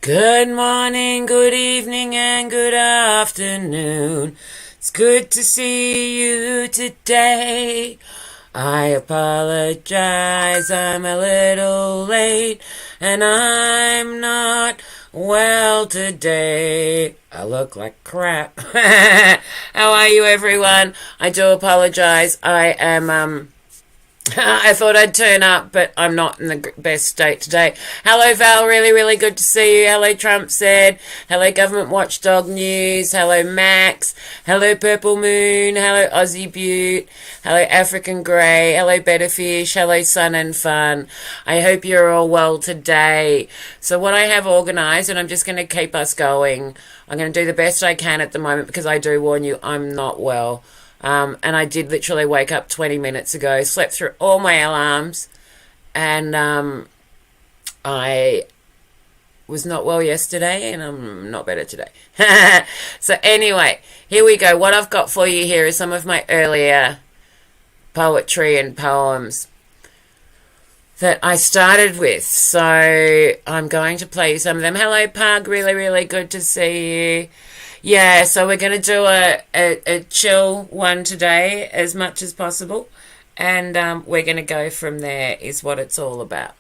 Good morning, good evening, and good afternoon. It's good to see you today. I apologize, I'm a little late, and I'm not well today. I look like crap. How are you, everyone? I do apologize. I am, I thought I'd turn up, but I'm not in the best state today. Hello, Val. Really, really good to see you. Hello, Trump said. Hello, Government Watchdog News. Hello, Max. Hello, Purple Moon. Hello, Aussie Butte. Hello, African Grey. Hello, Better Fish. Hello, Sun and Fun. I hope you're all well today. So what I have organised, and I'm just going to keep us going. I'm going to do the best I can at the moment because I do warn you I'm not well. And I did literally wake up 20 minutes ago, slept through all my alarms, and I was not well yesterday, and I'm not better today. So anyway, here we go. What I've got for you here is some of my earlier poetry and poems that I started with. So I'm going to play you some of them. Hello, Pug. Really, really good to see you. Yeah, so we're going to do a chill one today as much as possible. And we're going to go from there is what it's all about.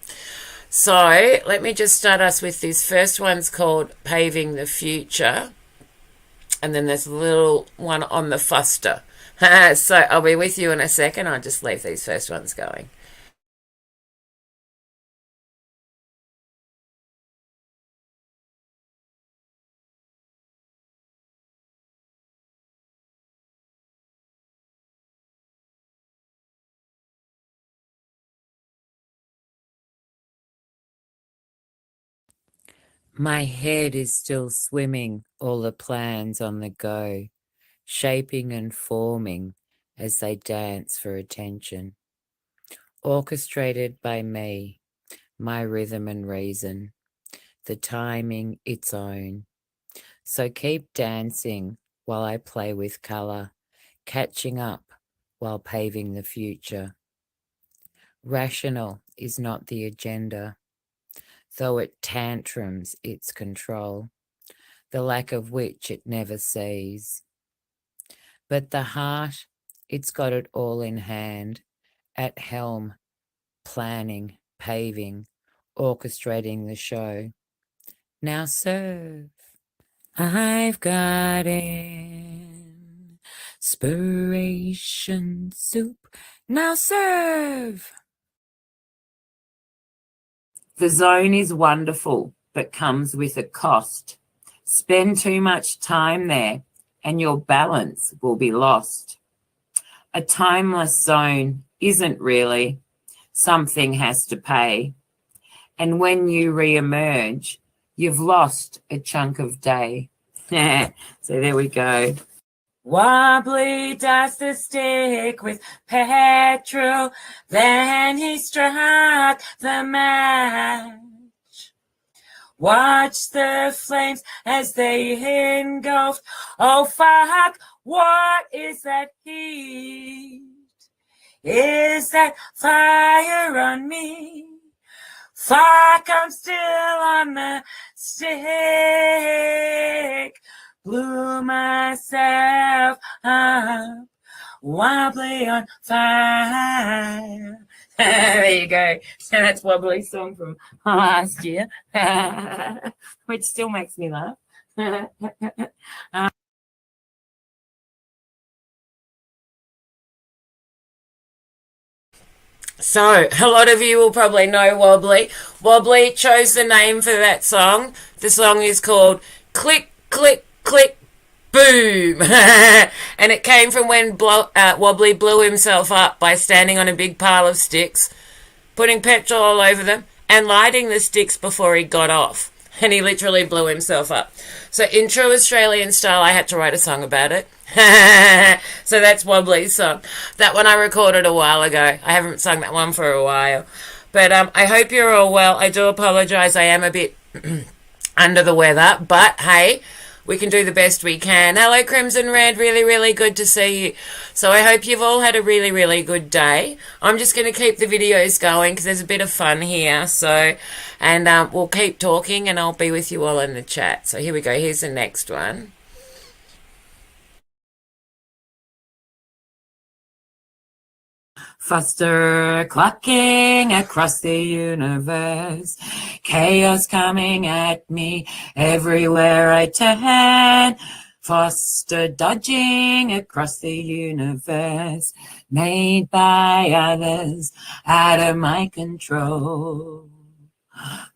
So let me just start us with this. First one's called Paving the Future. And then there's a little one on the Fuster. So I'll be with you in a second. I'll just leave these first ones going. My head is still swimming, all the plans on the go, shaping and forming as they dance for attention. Orchestrated by me, my rhythm and reason, the timing its own. So keep dancing while I play with colour, catching up while paving the future. Rational is not the agenda, though it tantrums its control, the lack of which it never sees. But the heart, it's got it all in hand, at helm, planning, paving, orchestrating the show. Now serve. I've got inspiration soup. Now serve. The zone is wonderful, but comes with a cost. Spend too much time there, and your balance will be lost. A timeless zone isn't really. Something has to pay. And when you re-emerge, you've lost a chunk of day. So there we go. Wobbly does the stick with petrol, then he struck the match. Watch the flames as they engulfed. Oh, fuck, what is that heat? Is that fire on me? Fuck, I'm still on the stick. Blew myself up, wobbly on fire. There you go. That's Wobbly's song from last year, which still makes me laugh. So, a lot of you will probably know Wobbly. Wobbly chose the name for that song. The song is called Click, Click, Click, Boom. And it came from when Wobbly blew himself up by standing on a big pile of sticks, putting petrol all over them, and lighting the sticks before he got off. And he literally blew himself up. So in true Australian style, I had to write a song about it. So that's Wobbly's song. That one I recorded a while ago. I haven't sung that one for a while. But I hope you're all well. I do apologise. I am a bit under the weather. But hey, we can do the best we can. Hello, Crimson Red. Really, really good to see you. So I hope you've all had a really, really good day. I'm just going to keep the videos going because there's a bit of fun here. So, and we'll keep talking and I'll be with you all in the chat. So here we go. Here's the next one. Fuster clucking across the universe, chaos coming at me everywhere I turn. Foster dodging across the universe, made by others, out of my control.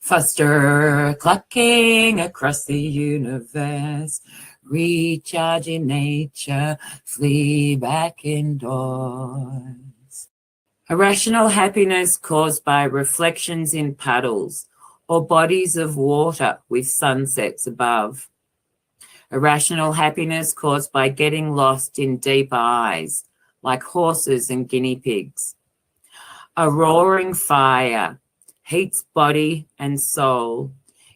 Fuster clucking across the universe, recharge in nature, flee back indoors. Irrational happiness caused by reflections in puddles or bodies of water with sunsets above. Irrational happiness caused by getting lost in deep eyes, like horses and guinea pigs. A roaring fire heats body and soul,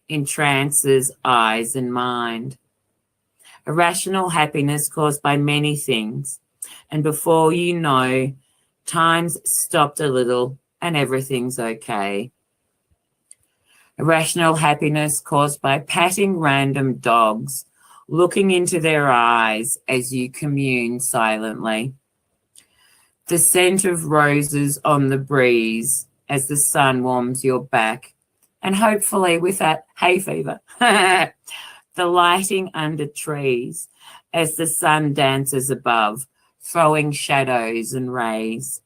entrances eyes and mind. Irrational happiness caused by many things, and before you know, time's stopped a little and everything's okay. Irrational happiness caused by patting random dogs, looking into their eyes as you commune silently. The scent of roses on the breeze as the sun warms your back, and hopefully with that hay fever. The lighting under trees as the sun dances above, throwing shadows and rays.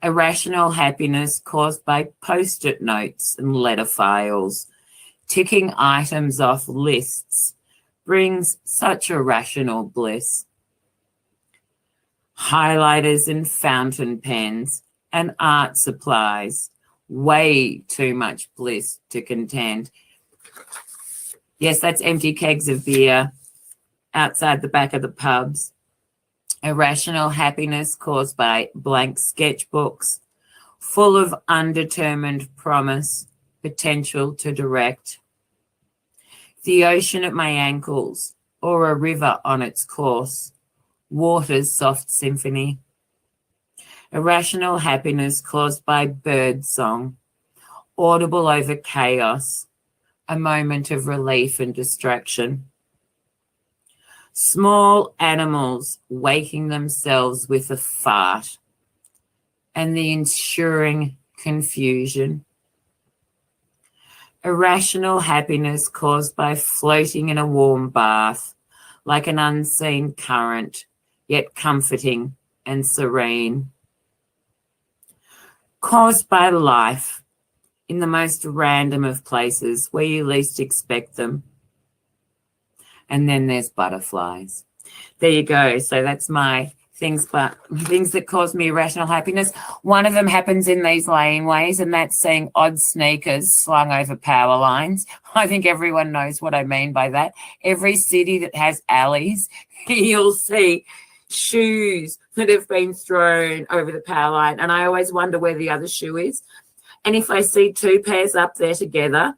Irrational happiness caused by post-it notes and letter files, ticking items off lists, brings such irrational bliss. Highlighters and fountain pens and art supplies, way too much bliss to contend. Yes, that's empty kegs of beer outside the back of the pubs. Irrational happiness caused by blank sketchbooks, full of undetermined promise, potential to direct. The ocean at my ankles, or a river on its course, water's soft symphony. Irrational happiness caused by bird song, audible over chaos, a moment of relief and distraction. Small animals waking themselves with a fart and the ensuing confusion. Irrational happiness caused by floating in a warm bath like an unseen current, yet comforting and serene. Caused by life in the most random of places where you least expect them. And then there's butterflies. There you go. So that's my things that cause me irrational happiness. One of them happens in these laneways, and that's seeing odd sneakers slung over power lines. I think everyone knows what I mean by that. Every city that has alleys, you'll see shoes that have been thrown over the power line, and I always wonder where the other shoe is. And if I see two pairs up there together,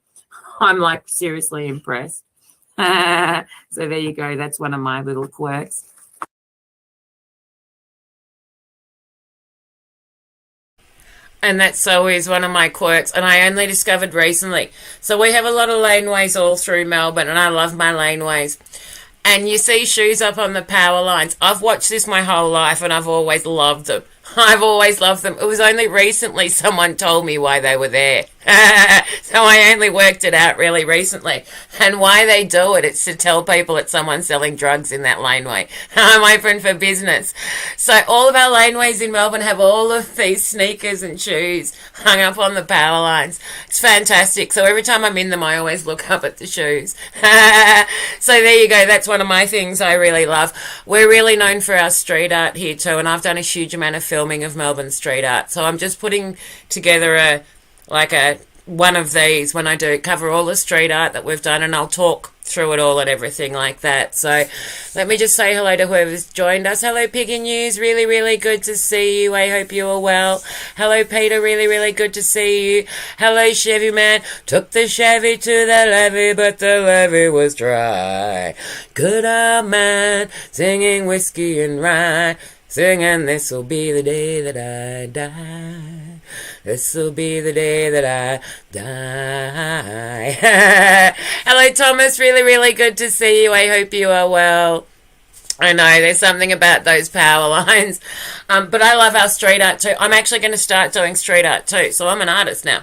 I'm like seriously impressed. So there you go. That's one of my little quirks. And that's always one of my quirks, and I only discovered recently. So we have a lot of laneways all through Melbourne, and I love my laneways. And you see shoes up on the power lines. I've watched this my whole life, and I've always loved them. I've always loved them. It was only recently someone told me why they were there. So I only worked it out really recently. And why they do it, it's to tell people that someone's selling drugs in that laneway. I'm open for business. So all of our laneways in Melbourne have all of these sneakers and shoes hung up on the power lines. It's fantastic. So every time I'm in them, I always look up at the shoes. So there you go. That's one of my things I really love. We're really known for our street art here too, and I've done a huge amount of filming of Melbourne street art. So I'm just putting together one of these when I do cover all the street art that we've done, and I'll talk through it all and everything like that. So let me just say hello to whoever's joined us. Hello, Piggy News. Really, really good to see you. I hope you are well. Hello, Peter. Really, really good to see you. Hello, Chevy Man. Took the Chevy to the levee, but the levee was dry. Good old man, singing whiskey and rye, singing this'll be the day that I die. This'll be the day that I die. Hello, Thomas. Really, really good to see you. I hope you are well. I know, there's something about those power lines. But I love our street art too. I'm actually going to start doing street art too. So I'm an artist now.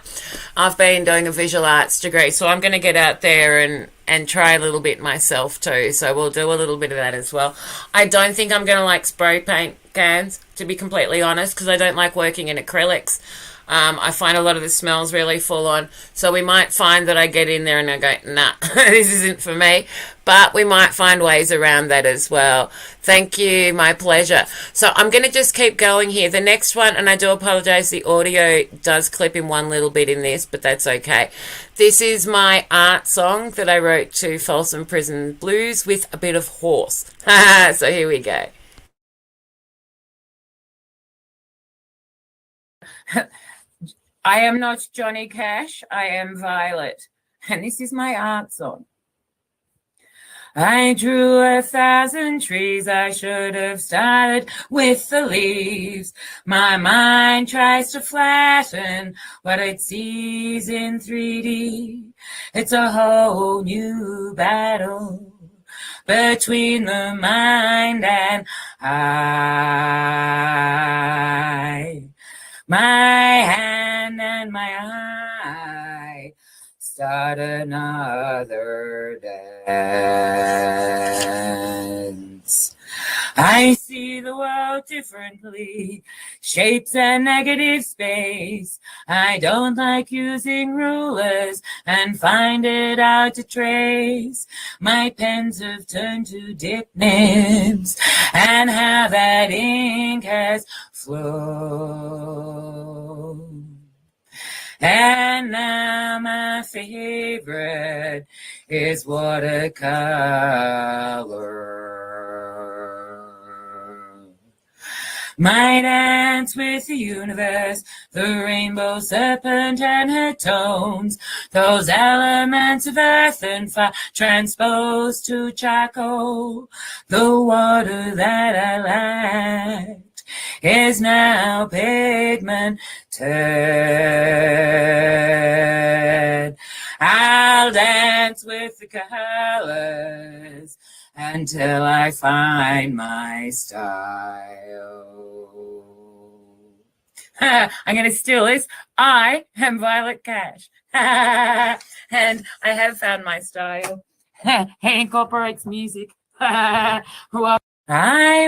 I've been doing a visual arts degree. So I'm going to get out there and try a little bit myself too. So we'll do a little bit of that as well. I don't think I'm going to like spray paint cans, to be completely honest, because I don't like working in acrylics. I find a lot of the smells really full on. So we might find that I get in there and I go, nah, this isn't for me. But we might find ways around that as well. Thank you. My pleasure. So I'm going to just keep going here. The next one, and I do apologize, the audio does clip in one little bit in this, but that's okay. This is my art song that I wrote to Folsom Prison Blues with a bit of horse. So here we go. I am not Johnny Cash, I am Violet, and this is my art song. I drew 1,000 trees, I should have started with the leaves. My mind tries to flatten what it sees in 3D. It's a whole new battle between the mind and I. My hand and my eye start another dance. I see the world differently, shapes and negative space. I don't like using rulers and find it hard to trace. My pens have turned to dip nibs and how that ink has flowed. And now my favorite is watercolor. My dance with the universe, the rainbow serpent and her tones, those elements of earth and fire transposed to charcoal. The water that I lacked is now pigmented. I'll dance with the colors until I find my style. I'm going to steal this. I am Violet Cash. And I have found my style. It incorporates music. I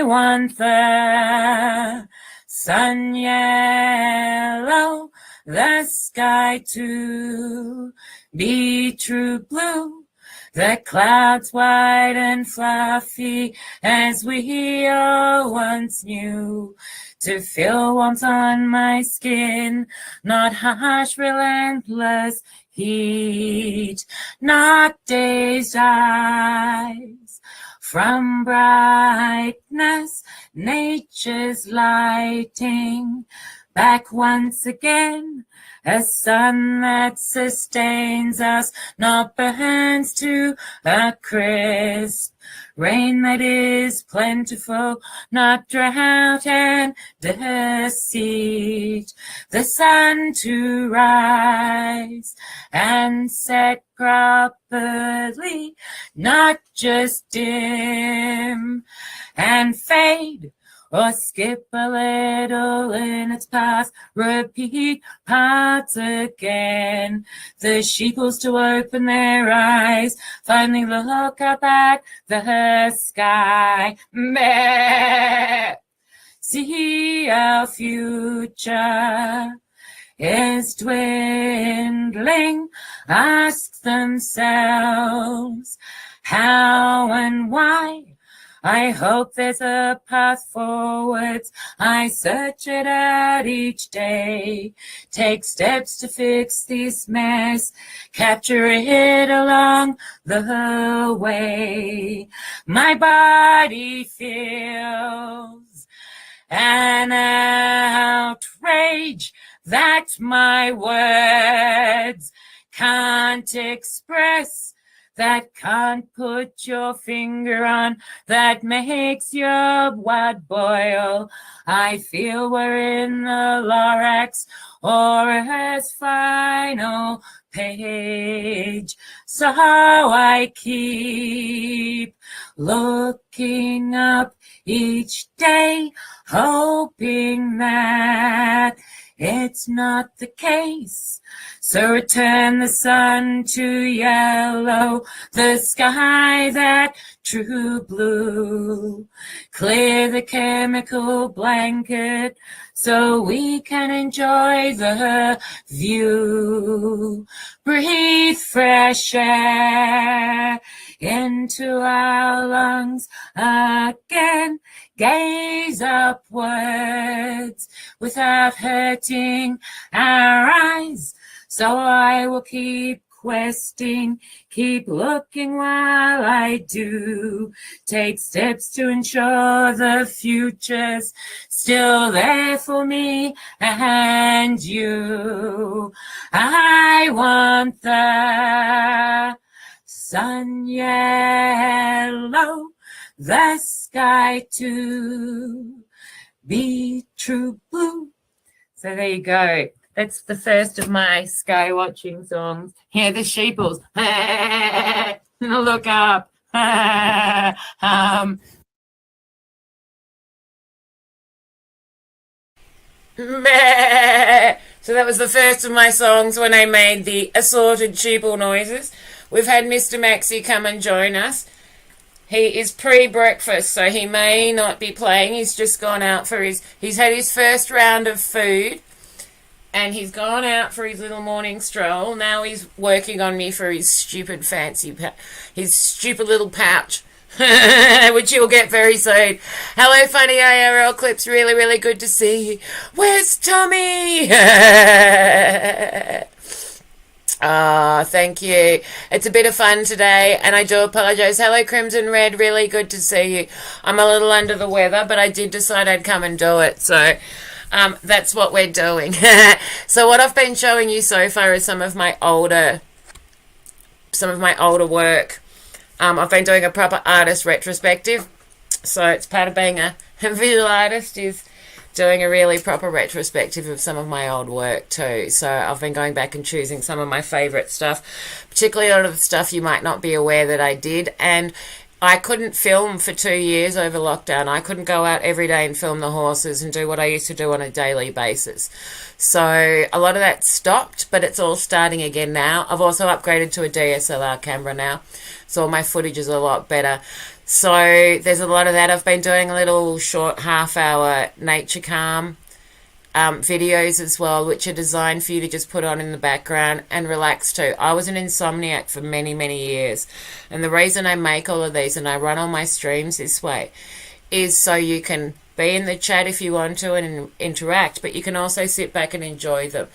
want the sun yellow, the sky to be true blue, the clouds white and fluffy as we all once knew, to feel warmth on my skin, not harsh, relentless heat, not dazed eyes from brightness, nature's lighting back once again. A sun that sustains us, not burns to a crisp. Rain that is plentiful, not drought and deceit. The sun to rise and set properly, not just dim and fade, or skip a little in its path, repeat parts again. The sheeples to open their eyes, finally look up at the sky. Meh. See our future is dwindling, ask themselves how and why I hope there's a path forwards. I search it out each day. Take steps to fix this mess. Capture it along the way. My body feels an outrage that my words can't express, that can't put your finger on, that makes your blood boil. I feel we're in the Lorax or its final page. So I keep looking up each day, hoping that it's not the case. So return the sun to yellow, the sky that true blue. Clear the chemical blanket so we can enjoy the view. Breathe fresh air into our lungs again. Gaze upwards without hurting our eyes. So I will keep questing, keep looking while I do. Take steps to ensure the future's still there for me and you. I want the sun yellow, the sky to be true blue. So there you go. That's the first of my sky watching songs. Hear the sheeples. Look up. So that was the first of my songs when I made the assorted sheeple noises. We've had Mr. Maxi come and join us. He is pre-breakfast, so he may not be playing. He's just gone out for he's had his first round of food, and he's gone out for his little morning stroll. Now he's working on me for his stupid his stupid little pouch, which you'll get very soon. Hello, funny IRL clips. Really, really good to see you. Where's Tommy? Thank you. It's a bit of fun today, and I do apologise. Hello, Crimson Red. Really good to see you. I'm a little under the weather, but I did decide I'd come and do it, so that's what we're doing. So what I've been showing you so far is some of my older work. I've been doing a proper artist retrospective, so it's part of being a visual artist is doing a really proper retrospective of some of my old work too. So I've been going back and choosing some of my favourite stuff, particularly a lot of the stuff you might not be aware that I did. And I couldn't film for 2 years over lockdown. I couldn't go out every day and film the horses and do what I used to do on a daily basis. So a lot of that stopped, but it's all starting again now. I've also upgraded to a DSLR camera now, so all my footage is a lot better. So there's a lot of that. I've been doing a little short half-hour nature calm videos as well, which are designed for you to just put on in the background and relax too. I was an insomniac for many, many years. And the reason I make all of these and I run all my streams this way is so you can be in the chat if you want to and interact, but you can also sit back and enjoy them.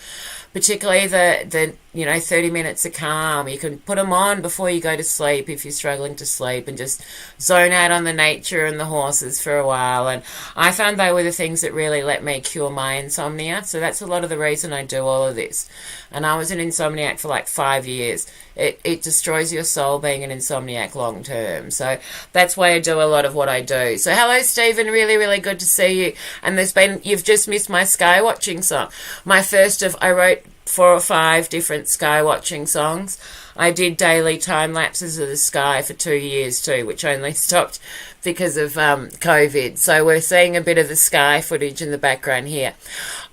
Particularly the 30 minutes of calm. You can put them on before you go to sleep if you're struggling to sleep and just zone out on the nature and the horses for a while. And I found they were the things that really let me cure my insomnia. So that's a lot of the reason I do all of this. And I was an insomniac for like 5 years. It destroys your soul being an insomniac long term. So that's why I do a lot of what I do. So hello, Stephen. Really, really good to see you. And you've just missed my sky watching song. I wrote 4 or 5 different sky watching songs. I did daily time lapses of the sky for 2 years too, which only stopped because of COVID. So we're seeing a bit of the sky footage in the background here.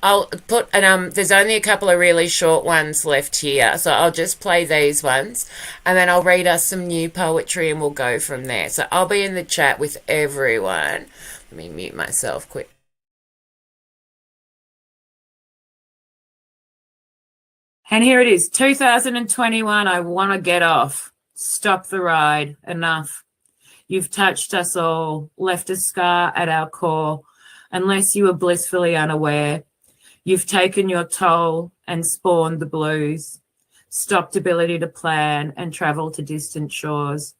I'll put there's only a couple of really short ones left here, so I'll just play these ones and then I'll read us some new poetry and we'll go from there. So I'll be in the chat with everyone. Let me mute myself quick. And here it is, 2021, I want to get off. Stop the ride. Enough. You've touched us all, left a scar at our core, unless you were blissfully unaware. You've taken your toll and spawned the blues, stopped ability to plan and travel to distant shores.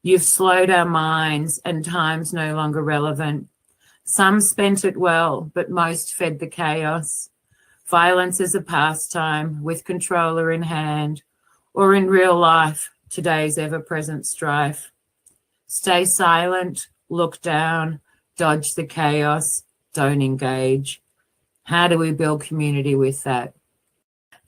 You've slowed our minds and time's no longer relevant. Some spent it well, but most fed the chaos. Violence is a pastime with controller in hand, or in real life, today's ever-present strife. Stay silent, look down, dodge the chaos, don't engage. How do we build community with that?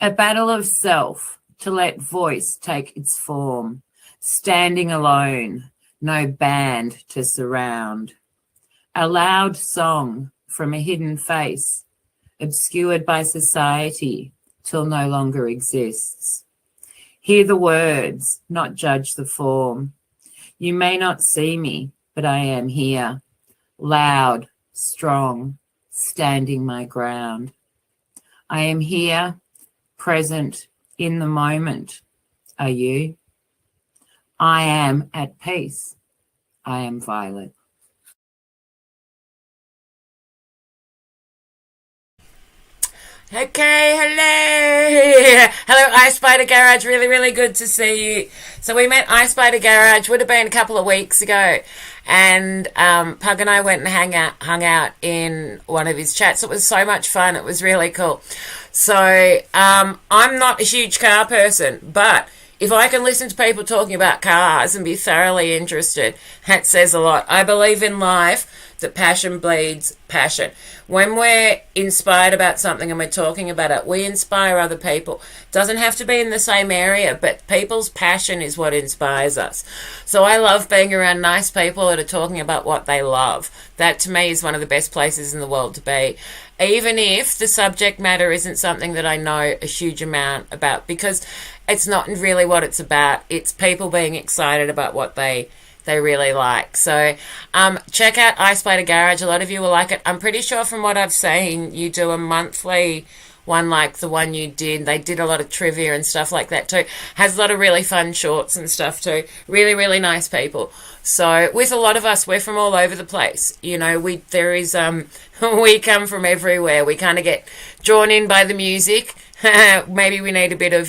A battle of self to let voice take its form, standing alone, no band to surround. A loud song from a hidden face, obscured by society till no longer exists. Hear the words, not judge the form. You may not see me, but I am here, loud, strong, standing my ground. I am here, present, in the moment. Are you? I am at peace. I am Violet. Okay, hello. Hello, I Spider Garage. Really, really good to see you. So we met I Spider Garage, would have been a couple of weeks ago. And Pug and I went and hung out in one of his chats. It was so much fun. It was really cool. So I'm not a huge car person, but if I can listen to people talking about cars and be thoroughly interested, that says a lot. I believe in life that passion bleeds passion. When we're inspired about something and we're talking about it, we inspire other people. Doesn't have to be in the same area, but people's passion is what inspires us. So I love being around nice people that are talking about what they love. That to me is one of the best places in the world to be, even if the subject matter isn't something that I know a huge amount about, because it's not really what it's about. It's people being excited about what they really like. So check out I Spider Garage. A lot of you will like it. I'm pretty sure from what I've seen, you do a monthly one like the one you did. They did a lot of trivia and stuff like that too. Has a lot of really fun shorts and stuff too. Really, really nice people. So with a lot of us, we're from all over the place. You know, we come from everywhere. We kind of get drawn in by the music. Maybe we need a bit of,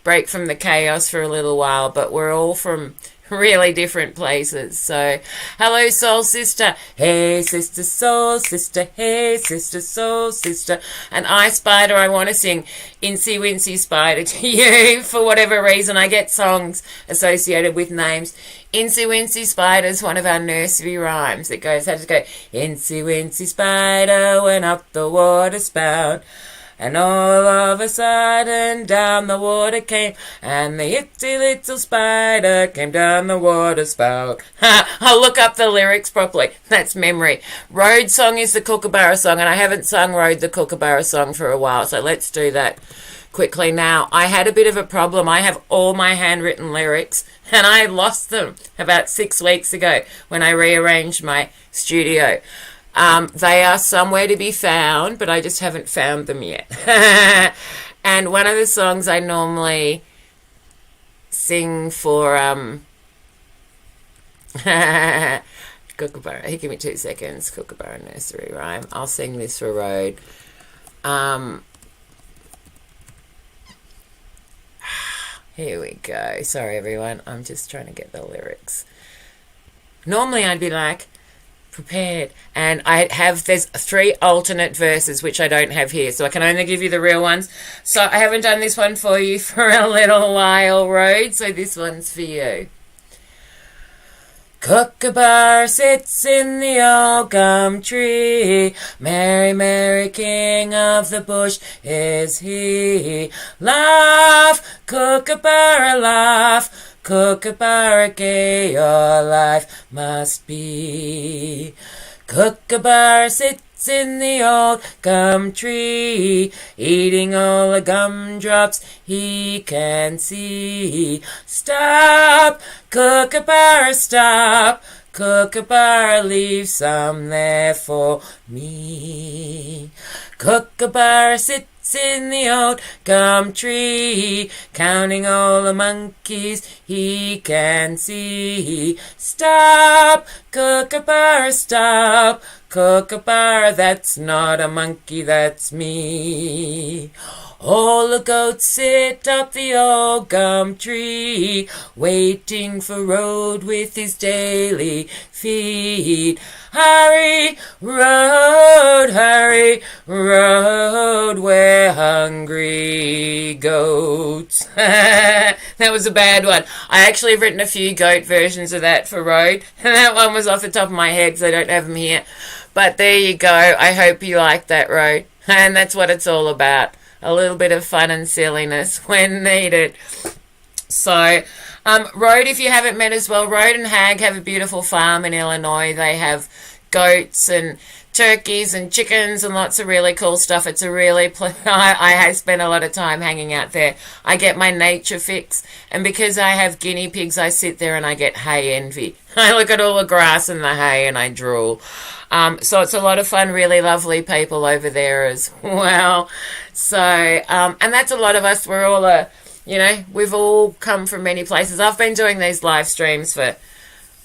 break from the chaos for a little while, but we're all from really different places. So hello, soul sister. Hey sister, soul sister. Hey sister, soul sister. And I Spider, I want to sing Incy Wincy Spider to you. For whatever reason, I get songs associated with names. Incy Wincy Spider is one of our nursery rhymes. It goes, how does it go? Incy Wincy Spider went up the water spout, and all of a sudden down the water came, and the itsy little spider came down the water spout. I'll look up the lyrics properly. That's memory. Road Song is the Kookaburra Song, and I haven't sung Road the Kookaburra Song for a while, so let's do that quickly now. I had a bit of a problem. I have all my handwritten lyrics, and I lost them about 6 weeks ago when I rearranged my studio. They are somewhere to be found, but I just haven't found them yet. And one of the songs I normally sing for Kookaburra. Give me 2 seconds. Kookaburra nursery rhyme. I'll sing this for Road. Here we go. Sorry, everyone. I'm just trying to get the lyrics. Normally I'd be like, prepared, and there's 3 alternate verses which I don't have here, so I can only give you the real ones. So I haven't done this one for you for a little while, Road, so this one's for you. Kookaburra sits in the old gum tree, merry, merry king of the bush is he. Laugh, Kookaburra, laugh, Kookaburra, gay your life must be. Kookaburra sits in the old gum tree, eating all the gumdrops he can see. Stop, Kookaburra, stop, Kookaburra, leave some there for me. Kookaburra sits in the old gum tree, counting all the monkeys he can see. Stop, Kookaburra, stop. Kookaburra, that's not a monkey, that's me. All the goats sit up the old gum tree, waiting for Road with his daily feed. Hurry, road, we're hungry goats. That was a bad one. I actually have written a few goat versions of that for Road. That one was off the top of my head because I don't have them here. But there you go. I hope you like that, Road. And that's what it's all about. A little bit of fun and silliness when needed. So, Road, if you haven't met as well, Road and Hag have a beautiful farm in Illinois. They have goats and turkeys and chickens and lots of really cool stuff. It's a really I spend a lot of time hanging out there. I get my nature fix, and because I have guinea pigs, I sit there and I get hay envy. I look at all the grass and the hay and I drool. So it's a lot of fun, really lovely people over there as well. So, and that's a lot of us. We're all we've all come from many places. I've been doing these live streams for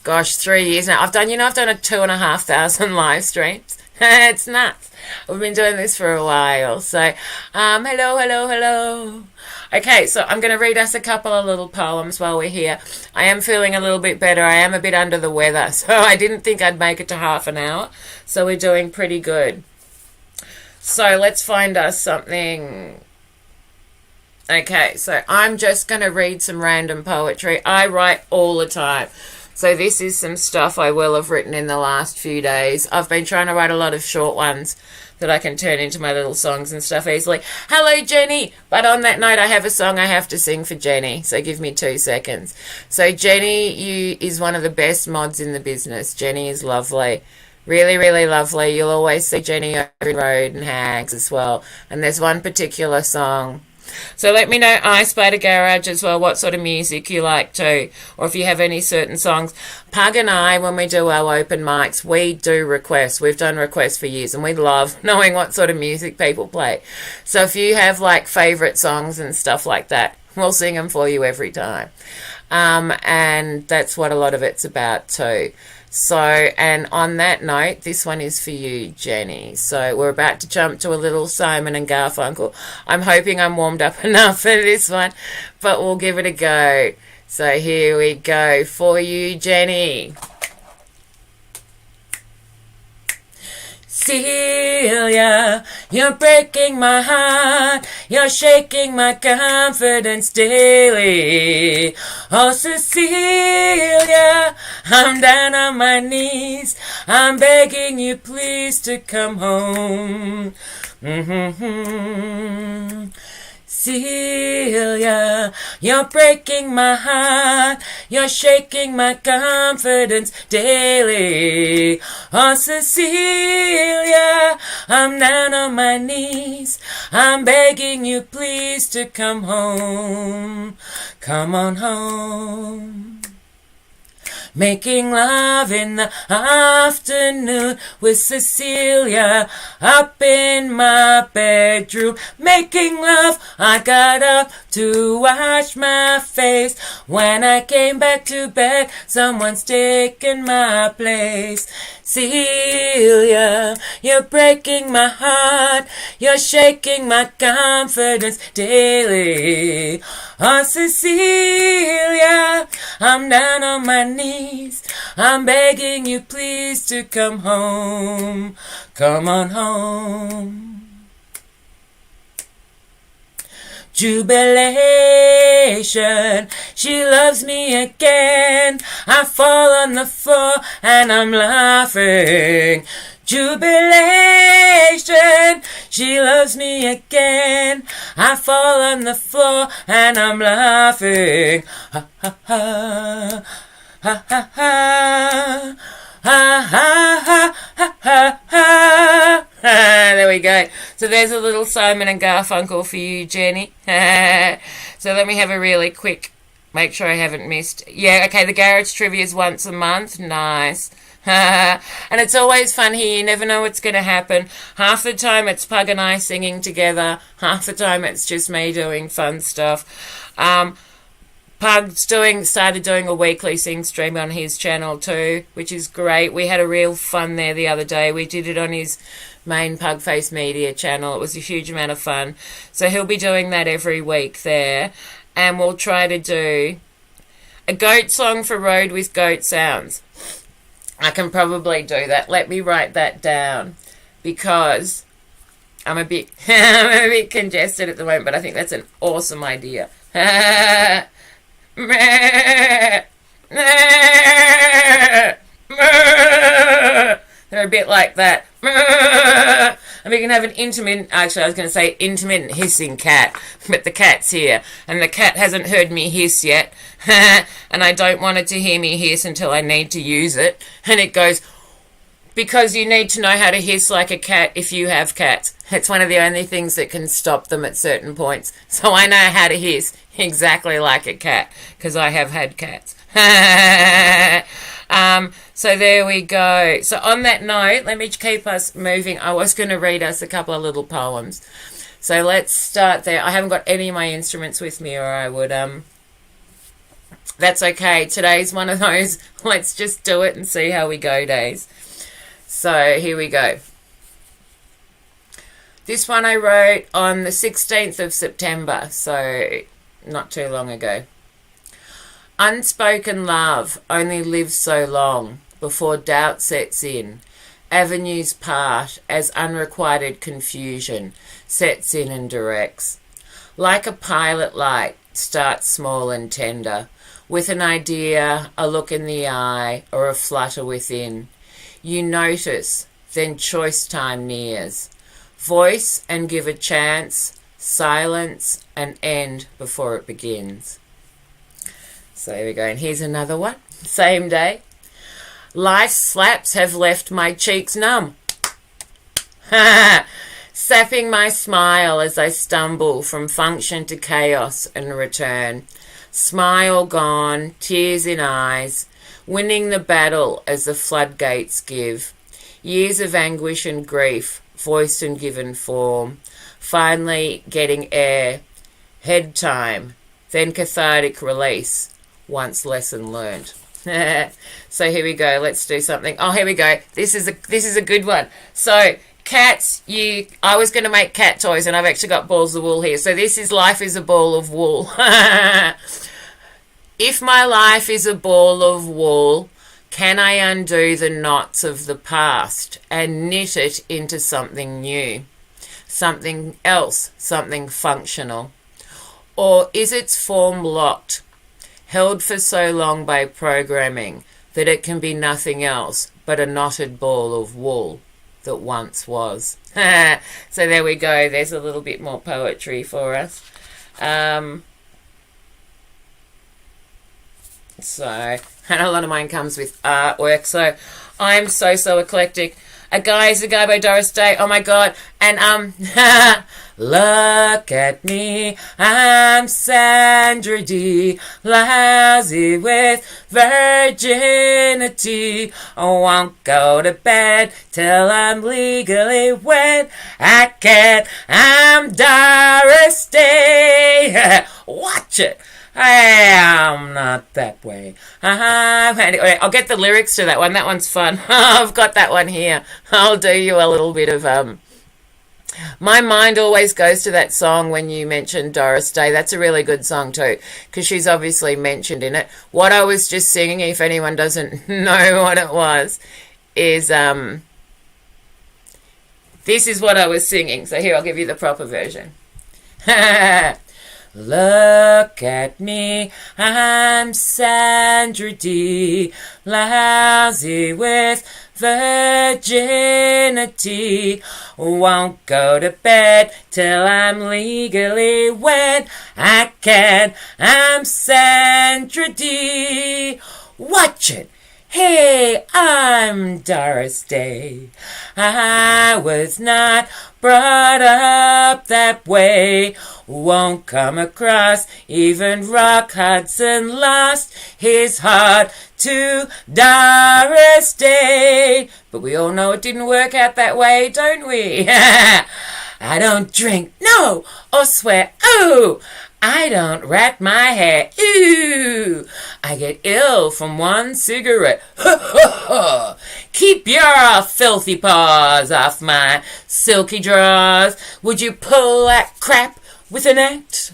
3 years now. I've done a 2,500 live streams. It's nuts. We've been doing this for a while. So, hello. Okay, so I'm going to read us a couple of little poems while we're here. I am feeling a little bit better. I am a bit under the weather, so I didn't think I'd make it to half an hour. So we're doing pretty good. So let's find us something. Okay, so I'm just going to read some random poetry. I write all the time. So this is some stuff I will have written in the last few days. I've been trying to write a lot of short ones that I can turn into my little songs and stuff easily. Hello, Jenny! But on that note, I have a song I have to sing for Jenny, so give me 2 seconds. So Jenny, you is one of the best mods in the business. Jenny is lovely. Really, really lovely. You'll always see Jenny over in Road and Hags as well. And there's one particular song. So let me know, I Spider Garage, as well, what sort of music you like too, or if you have any certain songs. Pug and I, when we do our open mics, we do requests. We've done requests for years, and we love knowing what sort of music people play. So if you have like favourite songs and stuff like that, we'll sing them for you every time. And that's what a lot of it's about too. So, and on that note, this one is for you, Jenny. So we're about to jump to a little Simon and Garfunkel. I'm hoping I'm warmed up enough for this one, but we'll give it a go. So here we go for you, Jenny. Cecelia, you're breaking my heart, you're shaking my confidence daily. Oh, Cecelia, I'm down on my knees, I'm begging you please to come home. Cecelia, you're breaking my heart, you're shaking my confidence daily. Oh, Cecelia, I'm down on my knees, I'm begging you please to come home. Come on home. Making love in the afternoon with Cecelia up in my bedroom. Making love, I got up to wash my face. When I came back to bed, someone's taken my place. Cecelia, you're breaking my heart, you're shaking my confidence daily. Oh, Cecelia, I'm down on my knees, I'm begging you please to come home. Come on home. Jubilation, she loves me again. I fall on the floor and I'm laughing. Jubilation, she loves me again. I fall on the floor and I'm laughing. Ha ha ha, ha ha ha. Ha ha ha ha ha ha. There we go. So there's a little Simon and Garfunkel for you, Jenny. So let me have a really quick Make sure I haven't missed. Yeah, okay, the garage trivia is once a month. Nice. And it's always fun here. You never know what's going to happen. Half the time it's Pug and I singing together. Half the time it's just me doing fun stuff. Pug's started doing a weekly sing stream on his channel too, which is great. We had a real fun there the other day. We did it on his main Pugface Media channel. It was a huge amount of fun. So he'll be doing that every week there. And we'll try to do a goat song for road with goat sounds. I can probably do that. Let me write that down because I'm a bit congested at the moment, but I think that's an awesome idea. They're a bit like that. And we can have an intermittent hissing cat, but the cat's here, and the cat hasn't heard me hiss yet, and I don't want it to hear me hiss until I need to use it, and it goes, because you need to know how to hiss like a cat if you have cats. It's one of the only things that can stop them at certain points, so I know how to hiss exactly like a cat, because I have had cats. So there we go. So on that note, let me keep us moving. I was going to read us a couple of little poems. So let's start there. I haven't got any of my instruments with me, or I would, that's okay. Today's one of those, let's just do it and see how we go days. So here we go. This one I wrote on the 16th of September, so not too long ago. Unspoken love only lives so long before doubt sets in. Avenues part as unrequited confusion sets in and directs. Like a pilot light, starts small and tender, with an idea, a look in the eye, or a flutter within. You notice, then choice time nears. Voice and give a chance, silence and end before it begins. So here we go, and here's another one. Same day. Life's slaps have left my cheeks numb. Sapping my smile as I stumble from function to chaos and return. Smile gone, tears in eyes, winning the battle as the floodgates give. Years of anguish and grief, voiced and given form. Finally getting air, head time, then cathartic release. Once lesson learned. So here we go. Let's do something. Oh, here we go. This is a good one. So cats, I was going to make cat toys, and I've actually got balls of wool here. So this is life is a ball of wool. If my life is a ball of wool, can I undo the knots of the past and knit it into something new, something else, something functional? Or is its form locked, held for so long by programming that it can be nothing else but a knotted ball of wool that once was? So there we go. There's a little bit more poetry for us. So, and a lot of mine comes with artwork. So I'm so eclectic. A Guy is a Guy by Doris Day. Oh my god. And look at me, I'm Sandra Dee, lousy with virginity. I won't go to bed till I'm legally wed. I can't, I'm Doris Day. Watch it. I'm not that way. I'll get the lyrics to that one. That one's fun. I've got that one here. I'll do you a little bit of... My mind always goes to that song when you mentioned Doris Day. That's a really good song too, because she's obviously mentioned in it. What I was just singing, if anyone doesn't know what it was, is... this is what I was singing. So here, I'll give you the proper version. Look at me, I'm Sandra Dee, lousy with virginity. Won't go to bed till I'm legally wed. I can't, I'm Sandra Dee. Watch it. Hey, I'm Doris Day. I was not brought up that way. Won't come across. Even Rock Hudson lost his heart to Doris Day. But we all know it didn't work out that way, don't we? I don't drink, no, or swear, ooh. I don't rat my hair, ooh. I get ill from one cigarette, Keep your filthy paws off my silky drawers. Would you pull that crap with an act?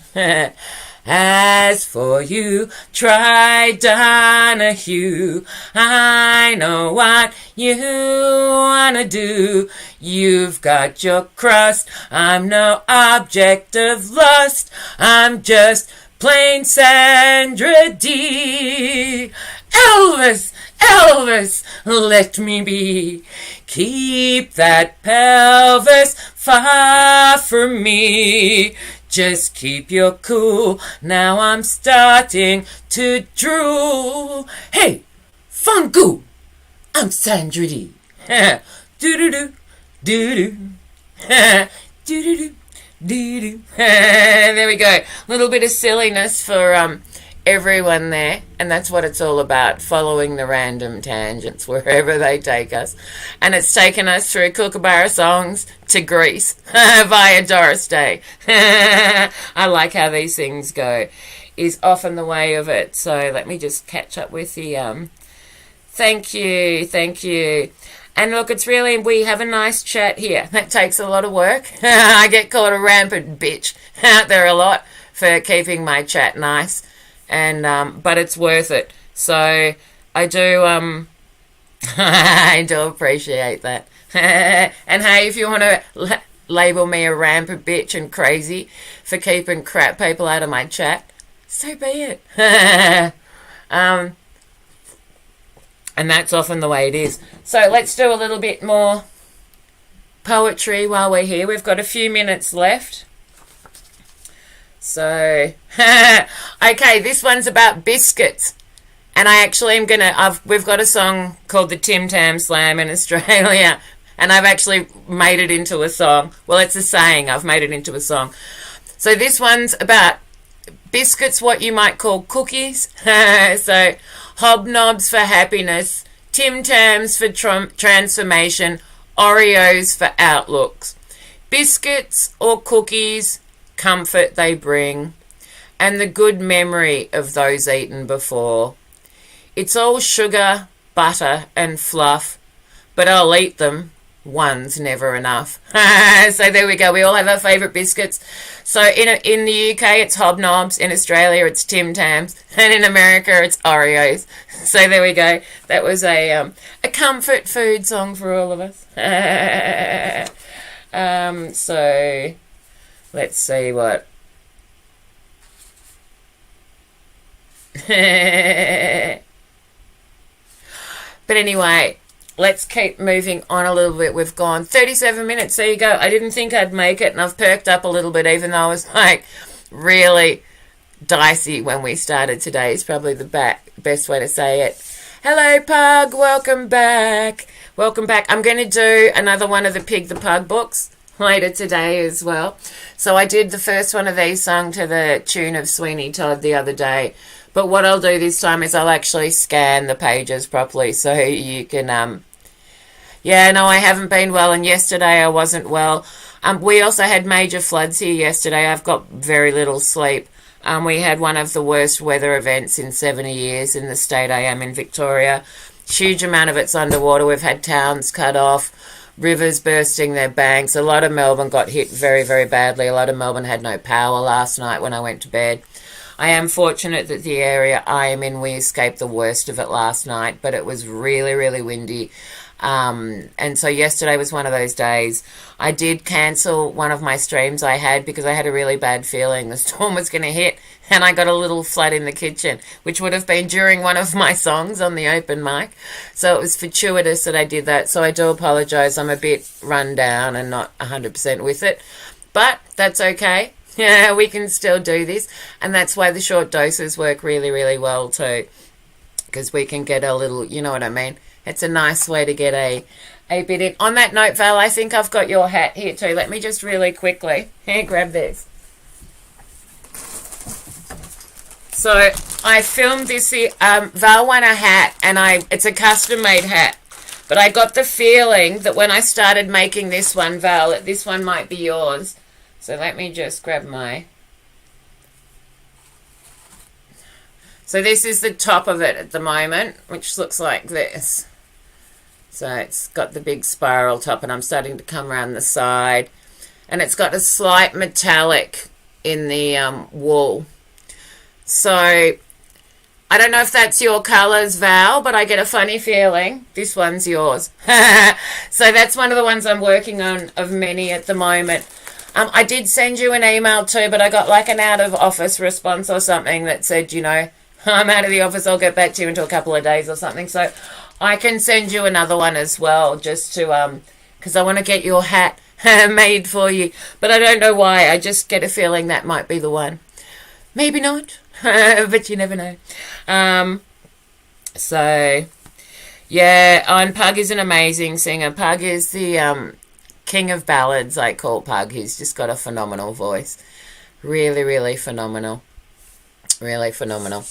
As for you, try Donahue. I know what you wanna do. You've got your crust. I'm no object of lust. I'm just plain Sandra Dee. Elvis, Elvis, let me be. Keep that pelvis far from me. Just keep your cool, now I'm starting to drool. Hey, Funku, I'm Sandra Dee. Do-do-do, do-do, do-do-do, do-do. There we go. A little bit of silliness for everyone there, and that's what it's all about, following the random tangents wherever they take us. And it's taken us through Kookaburra Songs to Greece via Doris Day. I like how these things go, is often the way of it. So let me just catch up with the thank you. And look, it's really, we have a nice chat here. That takes a lot of work. I get called a rampant bitch out there a lot for keeping my chat nice. And but it's worth it. So I do I do appreciate that. And hey, if you want to label me a rampant bitch and crazy for keeping crap people out of my chat, so be it. And that's often the way it is. So let's do a little bit more poetry while we're here. We've got a few minutes left. So, okay, this one's about biscuits. And I actually am we've got a song called the Tim Tam Slam in Australia. And I've actually made it into a song. Well, it's a saying. I've made it into a song. So this one's about biscuits, what you might call cookies. So, Hobnobs for happiness, Tim Tams for transformation, Oreos for outlooks. Biscuits or cookies, comfort they bring, and the good memory of those eaten before. It's all sugar, butter, and fluff, but I'll eat them. One's never enough. So there we go. We all have our favourite biscuits. So in the UK, it's Hobnobs. In Australia, it's Tim Tams. And in America, it's Oreos. So there we go. That was a comfort food song for all of us. So let's see what. But anyway, let's keep moving on a little bit. We've gone 37 minutes. There you go. I didn't think I'd make it, and I've perked up a little bit, even though I was like really dicey when we started today is probably the best way to say it. Hello, Pug. Welcome back. Welcome back. I'm going to do another one of the Pig the Pug books later today as well. So I did the first one of these sung to the tune of Sweeney Todd the other day. But what I'll do this time is I'll actually scan the pages properly so you can... Yeah, no, I haven't been well, and yesterday I wasn't well. We also had major floods here yesterday. I've got very little sleep. We had one of the worst weather events in 70 years in the state I am in, Victoria. Huge amount of it's underwater. We've had towns cut off, rivers bursting their banks. A lot of Melbourne got hit very, very badly. A lot of Melbourne had no power last night when I went to bed. I am fortunate that the area I am in, we escaped the worst of it last night, but it was really, really windy. And so yesterday was one of those days. I did cancel one of my streams I had because I had a really bad feeling the storm was going to hit, and I got a little flood in the kitchen, which would have been during one of my songs on the open mic. So it was fortuitous that I did that. So I do apologise. I'm a bit run down and not 100% with it, but that's okay. Yeah, we can still do this, and that's why the short doses work really, really well too. because we can get a little, you know what I mean? It's a nice way to get a bit in. On that note, Val, I think I've got your hat here too. Let me just really quickly grab this. So I filmed this. Val won a hat, and it's a custom-made hat. But I got the feeling that when I started making this one, Val, that this one might be yours. So let me just grab my... So this is the top of it at the moment, which looks like this. So it's got the big spiral top, and I'm starting to come around the side. And it's got a slight metallic in the wool. So I don't know if that's your colours, Val, but I get a funny feeling this one's yours. So that's one of the ones I'm working on of many at the moment. I did send you an email too, but I got like an out of office response or something that said, you know, I'm out of the office, I'll get back to you in a couple of days or something. So I can send you another one as well, just to, because I want to get your hat made for you. But I don't know why, I just get a feeling that might be the one. Maybe not, but you never know. So, yeah, and Pug is an amazing singer. Pug is the king of ballads, I call Pug. He's just got a phenomenal voice. Really, really phenomenal. Really phenomenal.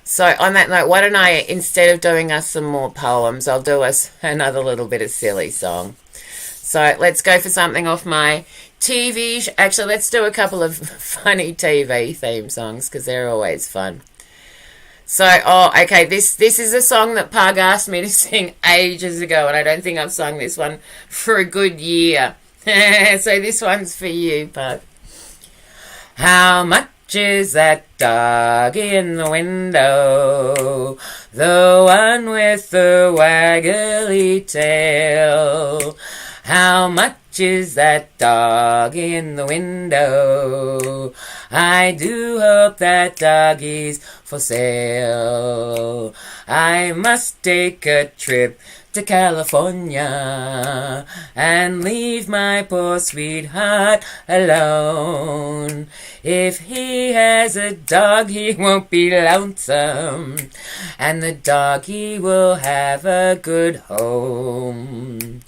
So, on that note, why don't I, instead of doing us some more poems, I'll do us another little bit of silly song. So, let's go for something off my TV. Actually, let's do a couple of funny TV theme songs, because they're always fun. So, okay, this is a song that Pug asked me to sing ages ago, and I don't think I've sung this one for a good year. So this one's for you, Pug. How much is that doggy in the window? The one with the waggly tail. How much is that doggy in the window? I do hope that doggy's for sale. I must take a trip to California and leave my poor sweetheart alone. If he has a dog, he won't be lonesome, and the doggy will have a good home.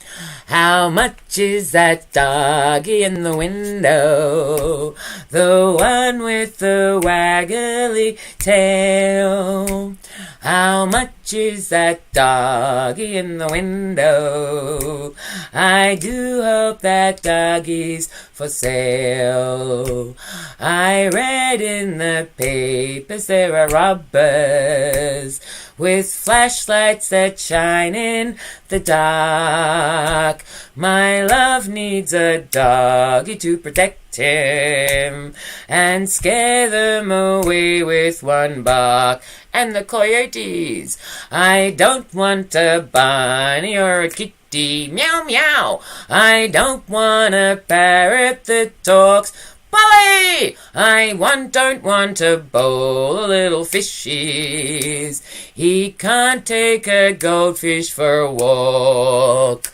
How much is that doggy in the window? The one with the waggly tail. How much is that doggy in the window? I do hope that doggy's for sale. I read in the papers there are robbers with flashlights that shine in the dark. My love needs a doggy to protect him and scare them away with one bark. And the coyotes, I don't want a bunny or a kitty, meow meow. I don't want a parrot that talks, Polly! I don't want a bowl of little fishies. He can't take a goldfish for a walk.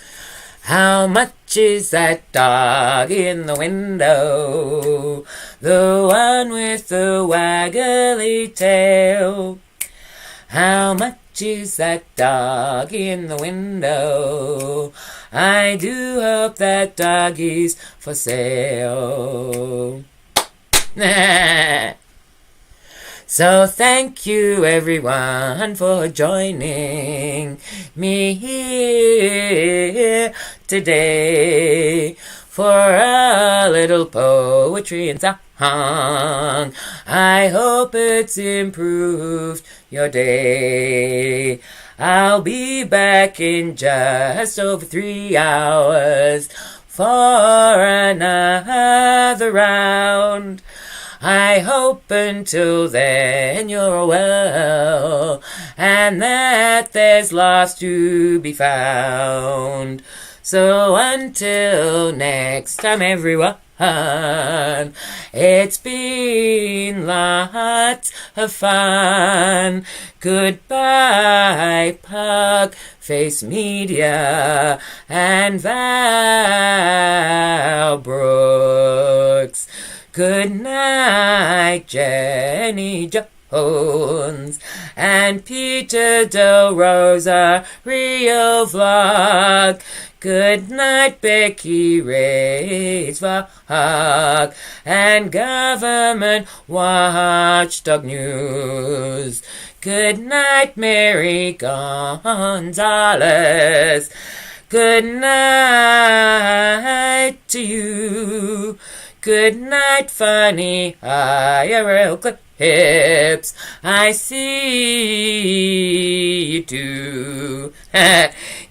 How much is that doggy in the window? The one with the waggly tail. How much is that doggy in the window? I do hope that doggy's for sale. So thank you everyone for joining me here today for a little poetry and song. I hope it's improved your day. I'll be back in just over 3 hours for another round. I hope until then you're well and that there's laughs to be found. So until next time everyone, it's been lots of fun. Goodbye, Pug Face Media and Val Brooks. Good night, Jenny Jo. Bones, and Peter Del Rosa Rio Vlog. Good night, Becky Ray's Vlog, and Government Watchdog News. Good night, Mary Gonzalez. Good night to you. Good night, funny IRL clips. I see you too.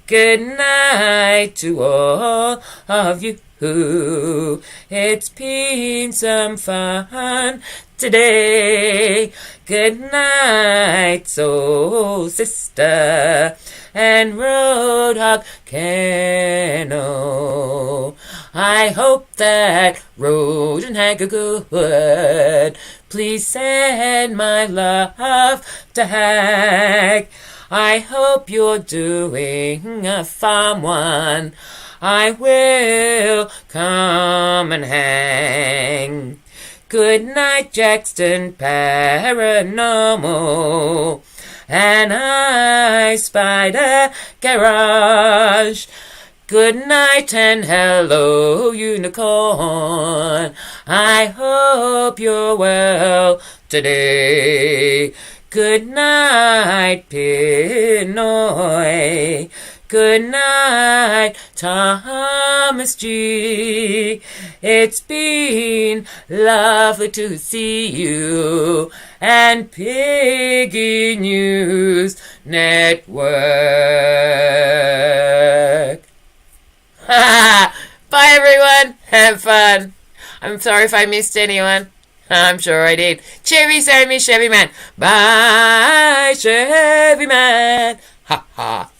Good night to all of you. It's been some fun today. Good night, soul sister, and Roadhog Cano. I hope that Road and Hag are good. Please send my love to Hag. I hope you're doing a fun one. I will come and hang. Good night, Jackson Paranormal, and I Spider Garage. Good night and hello, unicorn. I hope you're well today. Good night, Pinoy. Good night, Thomas G. It's been lovely to see you. And Piggy News Network. Bye, everyone. Have fun. I'm sorry if I missed anyone. I'm sure I did. Chevy Sammy, Chevy Man. Bye, Chevy Man. Ha ha.